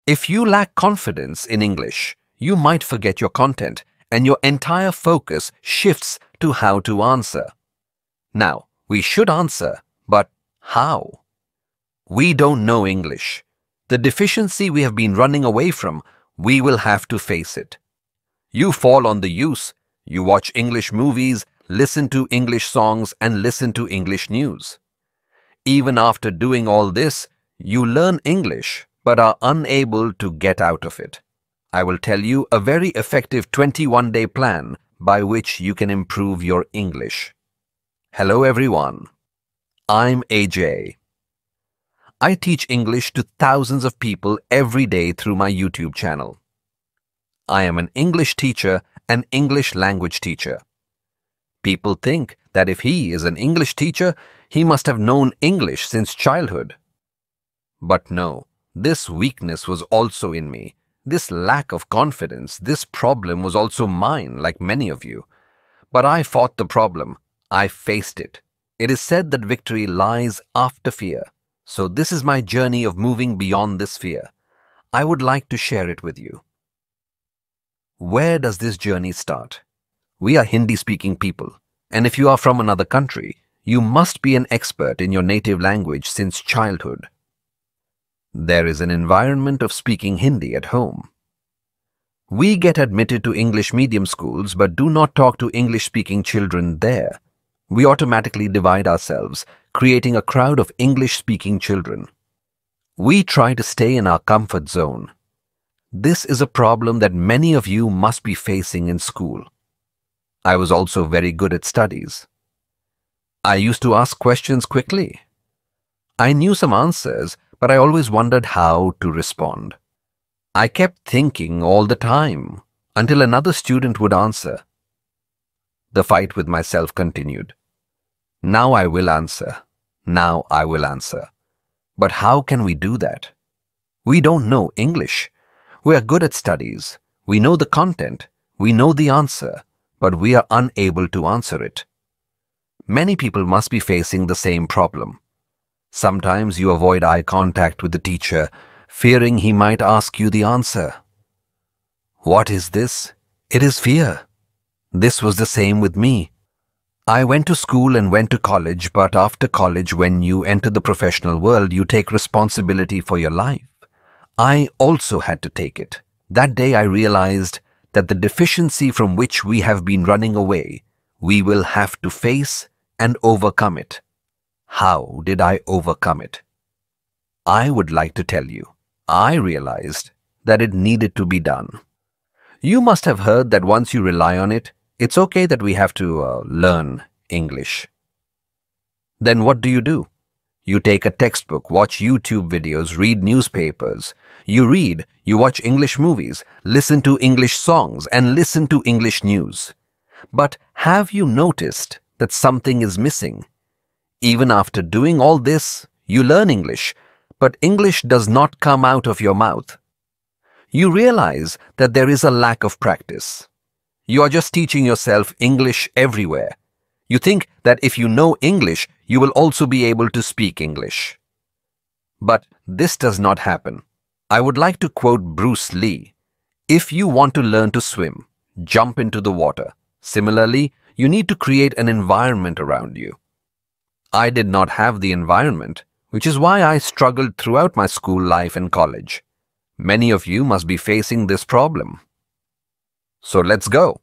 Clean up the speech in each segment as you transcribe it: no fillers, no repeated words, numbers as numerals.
If you lack confidence in English, you might forget your content and your entire focus shifts to how to answer. Now, we should answer, but how? We don't know English. The deficiency we have been running away from, we will have to face it. You fall on the use. You watch English movies, listen to English songs, and listen to English news. Even after doing all this, you learn English but are unable to get out of it. I will tell you a very effective 21-day plan by which you can improve your English. Hello everyone. I'm AJ. I teach English to thousands of people every day through my YouTube channel. I am an English teacher and English language teacher. People think that if he is an English teacher, he must have known English since childhood. But no, this weakness was also in me. This lack of confidence, this problem was also mine, like many of you. But I fought the problem. I faced it. It is said that victory lies after fear. So this is my journey of moving beyond this fear. I would like to share it with you. Where does this journey start? We are Hindi-speaking people, and if you are from another country, you must be an expert in your native language since childhood. There is an environment of speaking Hindi at home. We get admitted to English medium schools but do not talk to English-speaking children there. We automatically divide ourselves, creating a crowd of English-speaking children. We try to stay in our comfort zone. This is a problem that many of you must be facing in school. I was also very good at studies. I used to ask questions quickly. I knew some answers, but I always wondered how to respond. I kept thinking all the time until another student would answer. The fight with myself continued. Now I will answer. Now I will answer. But how can we do that? We don't know English. We are good at studies. We know the content. We know the answer, but we are unable to answer it. Many people must be facing the same problem. Sometimes you avoid eye contact with the teacher, fearing he might ask you the answer. What is this? It is fear. This was the same with me. I went to school and went to college, but after college, when you enter the professional world, you take responsibility for your life. I also had to take it. That day I realized that the deficiency from which we have been running away, we will have to face and overcome it. How did I overcome it? I would like to tell you. I realized that it needed to be done. You must have heard that once you rely on it, it's okay that we have to learn English. Then what do? You take a textbook, watch YouTube videos, read newspapers. You read, you watch English movies, listen to English songs, and listen to English news. But have you noticed that something is missing? Even after doing all this, you learn English, but English does not come out of your mouth. You realize that there is a lack of practice. You are just teaching yourself English everywhere. You think that if you know English, you will also be able to speak English. But this does not happen. I would like to quote Bruce Lee. If you want to learn to swim, jump into the water. Similarly, you need to create an environment around you. I did not have the environment, which is why I struggled throughout my school life and college. Many of you must be facing this problem. So let's go.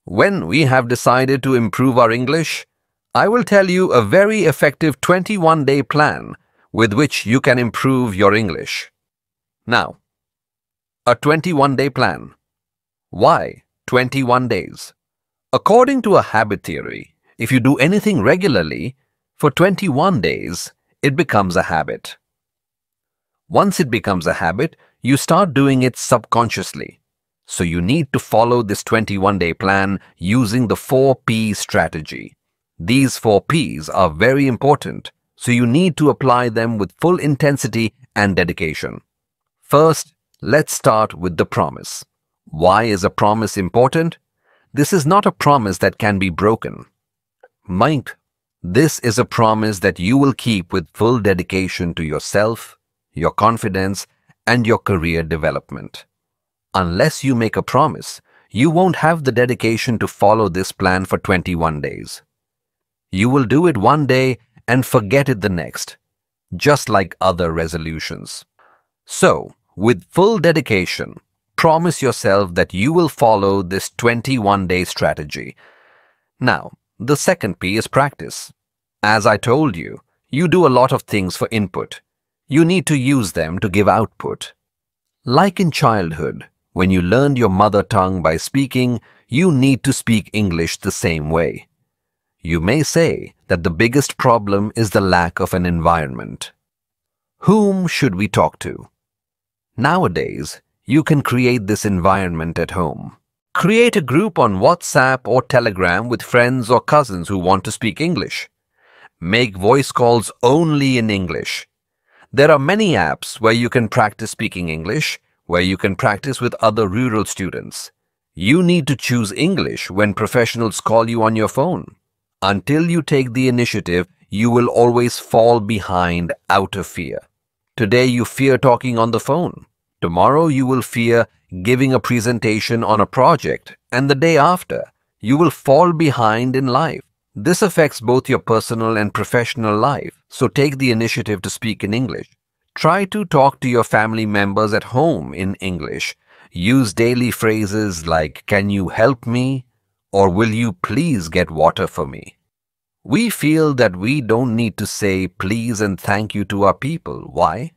When we have decided to improve our English, I will tell you a very effective 21-day plan with which you can improve your English. Now, a 21-day plan. Why 21 days? According to a habit theory, if you do anything regularly, for 21 days, it becomes a habit. Once it becomes a habit, you start doing it subconsciously. So you need to follow this 21-day plan using the 4P strategy. These 4 Ps are very important, so you need to apply them with full intensity and dedication. First, let's start with the promise. Why is a promise important? This is not a promise that can be broken. Mind, this is a promise that you will keep with full dedication to yourself, your confidence, and your career development. Unless you make a promise, you won't have the dedication to follow this plan for 21 days. You will do it one day and forget it the next, just like other resolutions. So, with full dedication, promise yourself that you will follow this 21-day strategy. Now, the second P is practice. As I told you, you do a lot of things for input. You need to use them to give output. Like in childhood, when you learned your mother tongue by speaking, you need to speak English the same way. You may say that the biggest problem is the lack of an environment. Whom should we talk to? Nowadays, you can create this environment at home. Create a group on WhatsApp or Telegram with friends or cousins who want to speak English. Make voice calls only in English. There are many apps where you can practice speaking English, where you can practice with other rural students. You need to choose English when professionals call you on your phone. Until you take the initiative, you will always fall behind out of fear. Today you fear talking on the phone. Tomorrow you will fear giving a presentation on a project, and the day after, you will fall behind in life. This affects both your personal and professional life, so take the initiative to speak in English. Try to talk to your family members at home in English. Use daily phrases like, "Can you help me?" or "Will you please get water for me?" We feel that we don't need to say please and thank you to our people. Why?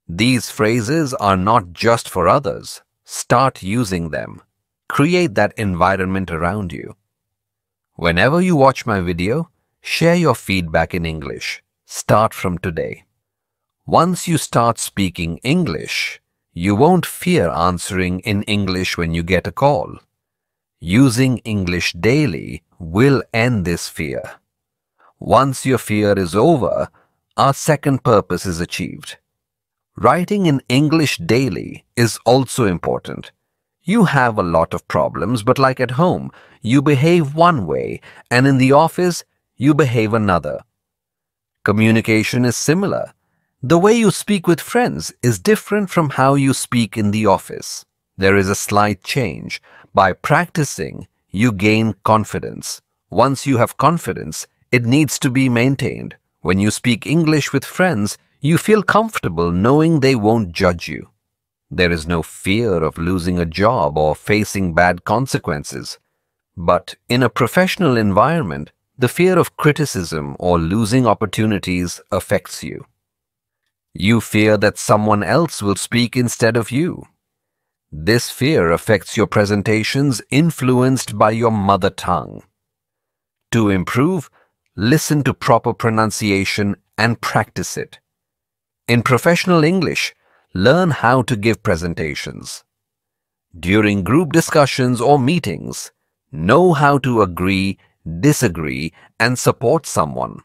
These phrases are not just for others. Start using them. Create that environment around you. Whenever you watch my video, share your feedback in English. Start from today. Once you start speaking English, you won't fear answering in English when you get a call. Using English daily will end this fear. Once your fear is over, our second purpose is achieved. Writing in English daily is also important. You have a lot of problems, but like at home, you behave one way, and in the office, you behave another. Communication is similar. The way you speak with friends is different from how you speak in the office. There is a slight change. By practicing, you gain confidence. Once you have confidence, it needs to be maintained. When you speak English with friends, you feel comfortable knowing they won't judge you. There is no fear of losing a job or facing bad consequences. But in a professional environment, the fear of criticism or losing opportunities affects you. You fear that someone else will speak instead of you. This fear affects your presentations influenced by your mother tongue. To improve, listen to proper pronunciation and practice it. In professional English, learn how to give presentations. During group discussions or meetings, know how to agree, disagree, and support someone.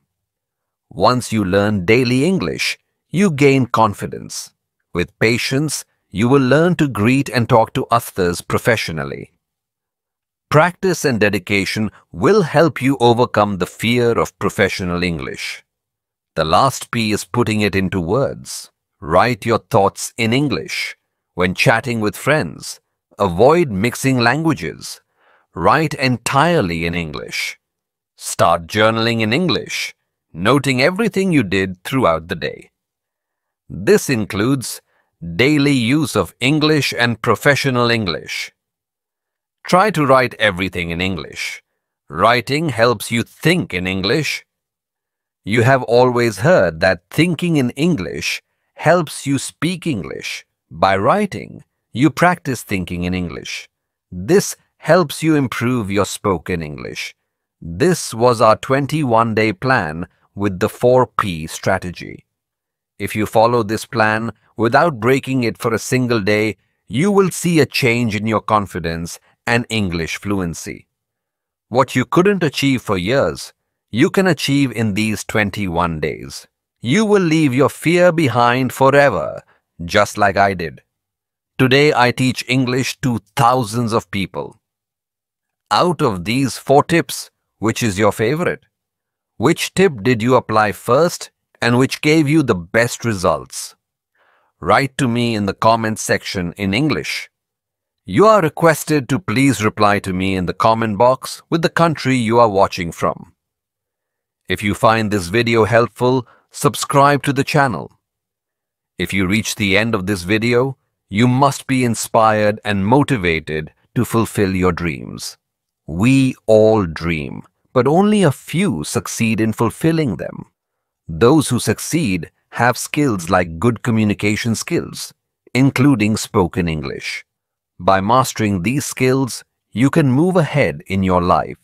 Once you learn daily English, you gain confidence. With patience, you will learn to greet and talk to others professionally. Practice and dedication will help you overcome the fear of professional English. The last P is putting it into words. Write your thoughts in English. When chatting with friends, avoid mixing languages. Write entirely in English. Start journaling in English, noting everything you did throughout the day. This includes daily use of English and professional English. Try to write everything in English. Writing helps you think in English. You have always heard that thinking in English helps you speak English. By writing, you practice thinking in English. This helps you improve your spoken English. This was our 21-day plan with the 4P strategy. If you follow this plan without breaking it for a single day, you will see a change in your confidence and English fluency. What you couldn't achieve for years, you can achieve in these 21 days. You will leave your fear behind forever, just like I did. Today I teach English to thousands of people. Out of these 4 tips, which is your favorite? Which tip did you apply first and which gave you the best results? Write to me in the comments section in English. You are requested to please reply to me in the comment box with the country you are watching from. If you find this video helpful, subscribe to the channel. If you reach the end of this video, you must be inspired and motivated to fulfill your dreams. We all dream, but only a few succeed in fulfilling them. Those who succeed have skills like good communication skills, including spoken English. By mastering these skills, you can move ahead in your life.